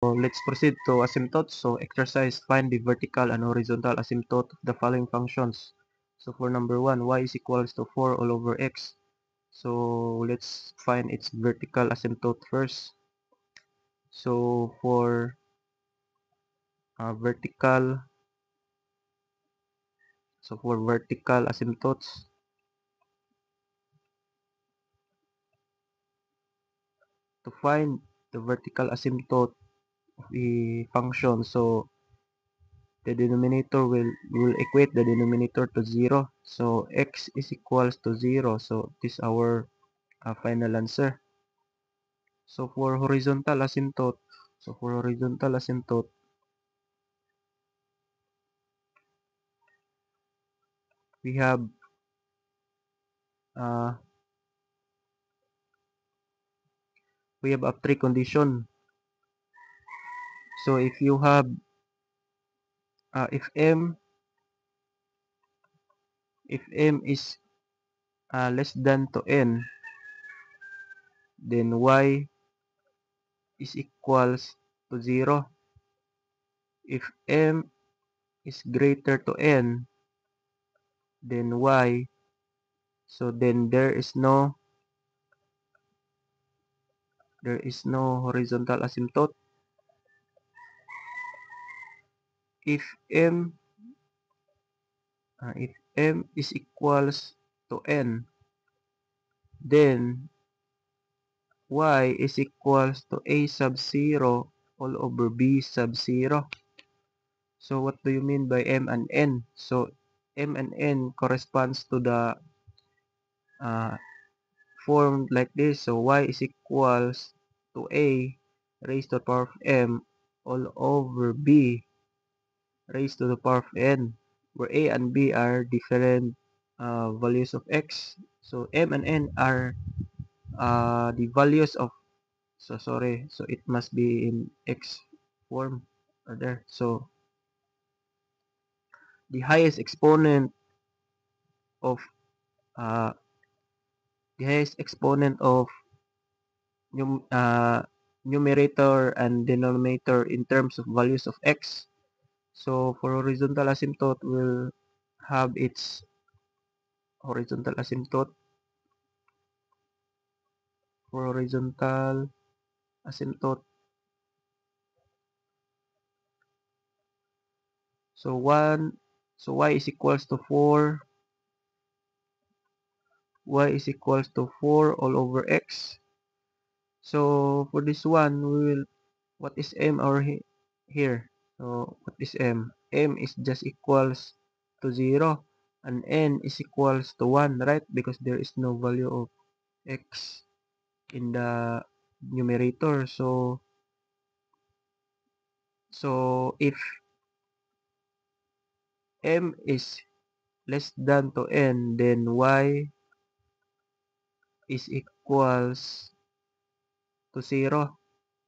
So let's proceed to asymptotes. So exercise, find the vertical and horizontal asymptote of the following functions. So for number 1, y is equals to 4 all over x. So let's find its vertical asymptote first. So for vertical, asymptotes, to find the vertical asymptote of the function, so the denominator will equate the denominator to 0. So x is equals to 0. So this is our final answer. So for horizontal asymptote, we have uh, a precondition. So if you have if m is less than to n, then y is equals to 0. If m is greater to n, then y, so then there is no horizontal asymptote. If m is equals to n, then y is equals to a sub 0 all over b sub 0. So what do you mean by m and n? So m and n corresponds to the uh, form like this. So y is equals to a raised to the power of m all over b raised to the power of n, where a and b are different values of x. So m and n are the values of, so it must be in x form or there. So the highest exponent of uh, num, uh, numerator and denominator in terms of values of x. So for horizontal asymptote, will have its horizontal asymptote for horizontal asymptote. So y is equals to 4. Y is equals to 4 all over x. So for this one, we will, what is m over here? So what is m? M is just equals to 0 and n is equals to 1, right? Because there is no value of x in the numerator. So if m is less than to n, then y is equals to 0.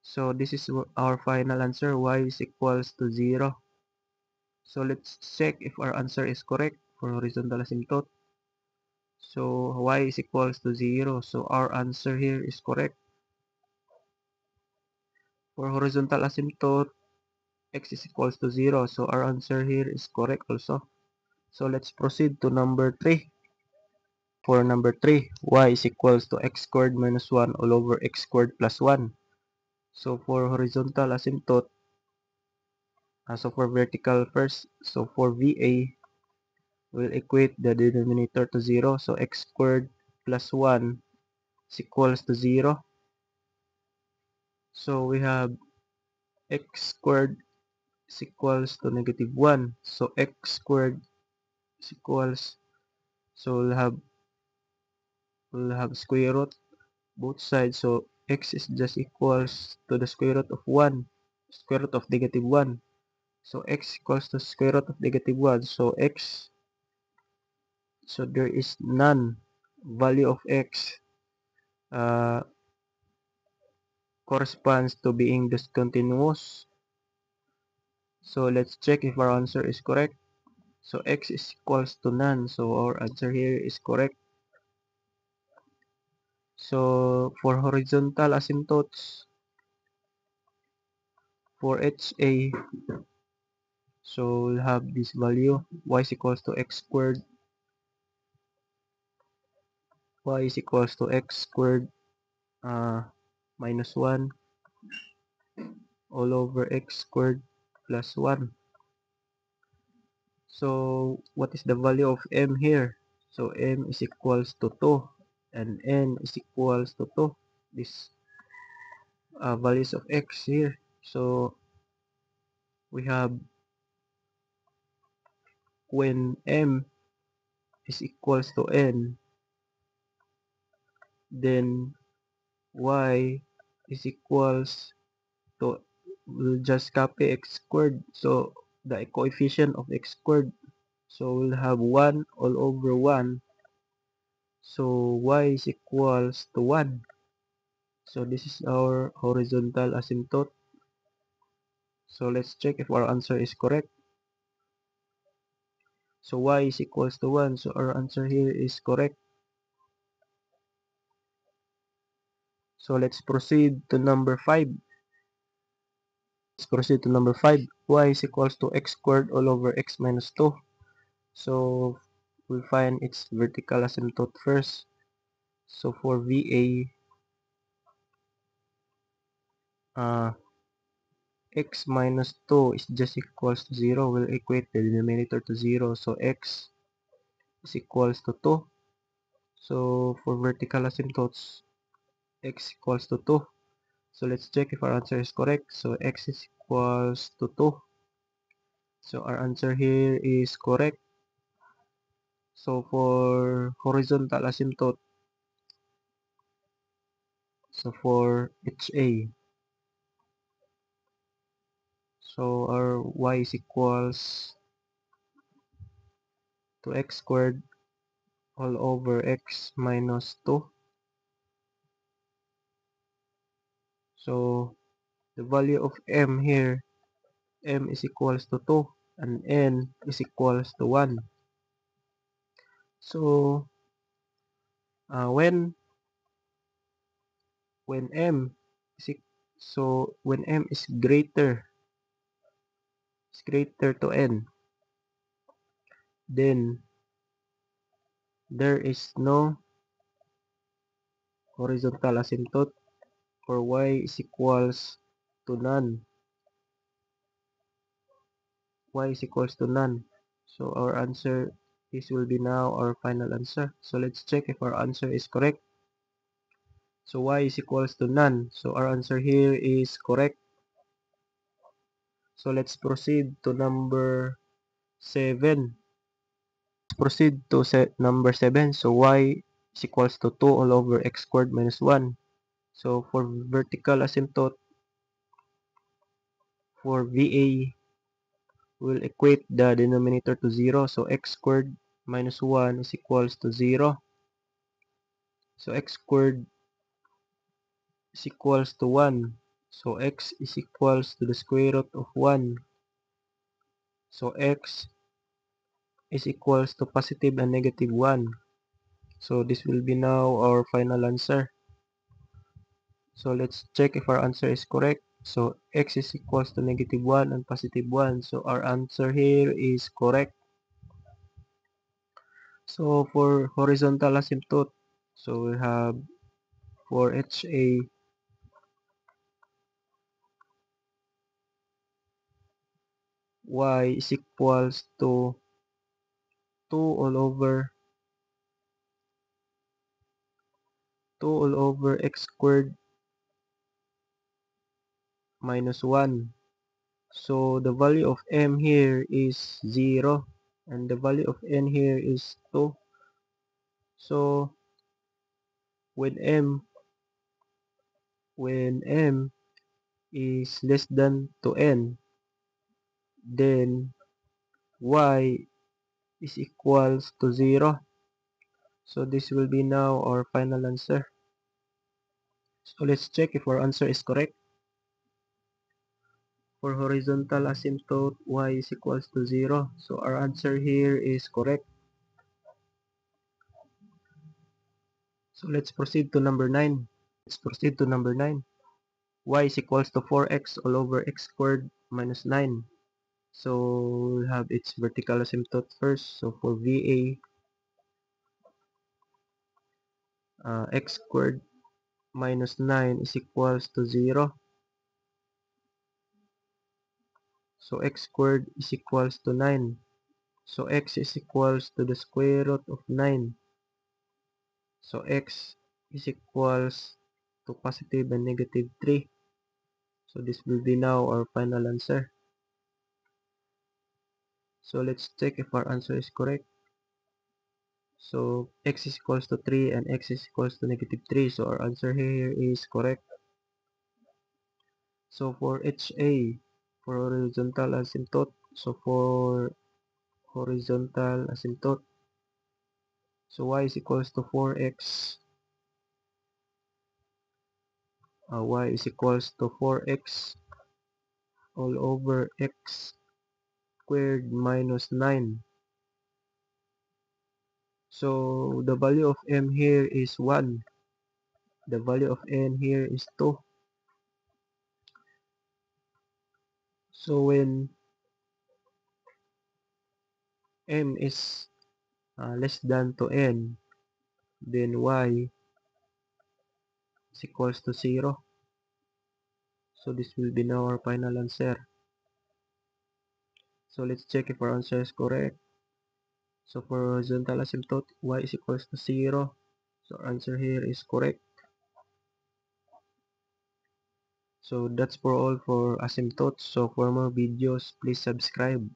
So this is our final answer. Y is equals to 0. So let's check if our answer is correct for horizontal asymptote. So y is equals to 0. So our answer here is correct. For horizontal asymptote, x is equals to 0. So our answer here is correct also. So let's proceed to number 3. For number 3, y is equals to x squared minus 1 all over x squared plus 1. So for horizontal asymptote, so for vertical first, so for VA, we'll equate the denominator to 0. So x squared plus 1 is equals to 0. So we have x squared is equals to negative 1. So x squared is equals, so we'll have square root both sides. So x is just equals to the square root of 1, square root of negative 1. So x equals to square root of negative 1. So there is none value of x uh, corresponds to being discontinuous. So let's check if our answer is correct. So x is equals to none. So our answer here is correct. So for horizontal asymptotes, For HA, so we'll have this value, y is equals to x squared, y is equals to x squared minus 1 all over x squared plus 1. So what is the value of m here? So m is equals to 2 and n is equals to 2. This values of x here. So we have when m is equals to n, then y is equals to, we'll just copy x squared, so the coefficient of x squared, so we'll have 1 all over 1, so y is equals to 1. So this is our horizontal asymptote. So let's check if our answer is correct. So y is equals to 1, so our answer here is correct. So let's proceed to number 5. Let's proceed to number 5. Y is equals to x squared all over x minus 2. So we'll find its vertical asymptote first. So for VA, x minus 2 is just equals to 0. We'll equate the denominator to 0. So x is equals to 2. So for vertical asymptotes, x equals to 2. So let's check if our answer is correct. So x is equals to 2. So our answer here is correct. So for horizontal asymptote, so for HA, so our y is equals to x squared all over x minus 2. So the value of m here, m is equals to 2 and n is equals to 1. So when m is when m is greater to n, then there is no horizontal asymptote, or y is equals to none. Y is equals to none. So our answer, this will be now our final answer. So let's check if our answer is correct. So y is equals to none. So our answer here is correct. So let's proceed to number 7. Proceed to number 7. So y is equals to 2 all over x squared minus 1. So for vertical asymptote, for VA, we'll equate the denominator to 0. So x squared minus 1 is equals to 0. So x squared is equals to 1. So x is equals to the square root of 1. So x is equals to positive and negative 1. So this will be now our final answer. So let's check if our answer is correct. So x is equals to negative 1 and positive 1. So our answer here is correct. So for horizontal asymptote, so we have for HA, y is equals to 2 all over 2 all over x squared minus 1. So the value of m here is 0 and the value of n here is 2. So when m is less than to n, then y is equals to 0. So this will be now our final answer. So let's check if our answer is correct. For horizontal asymptote, y is equals to 0. So our answer here is correct. So let's proceed to number 9. Let's proceed to number 9. y is equals to 4x all over x squared minus 9. So we'll have its vertical asymptote first. So for VA, x squared minus 9 is equals to 0. So x squared is equals to 9. So x is equals to the square root of 9. So x is equals to positive and negative 3. So this will be now our final answer. So let's check if our answer is correct. So x is equals to 3 and x is equals to negative 3. So our answer here is correct. So for HA, for horizontal asymptote, so for horizontal asymptote, so y is equals to 4x, y is equals to 4x all over x squared minus 9. So the value of m here is 1. The value of n here is 2. So when m is less than to n, then y is equals to 0. So this will be now our final answer. So let's check if our answer is correct. So for horizontal asymptote, y is equals to 0. So our answer here is correct. So that's for all for asymptotes. So for more videos, please subscribe.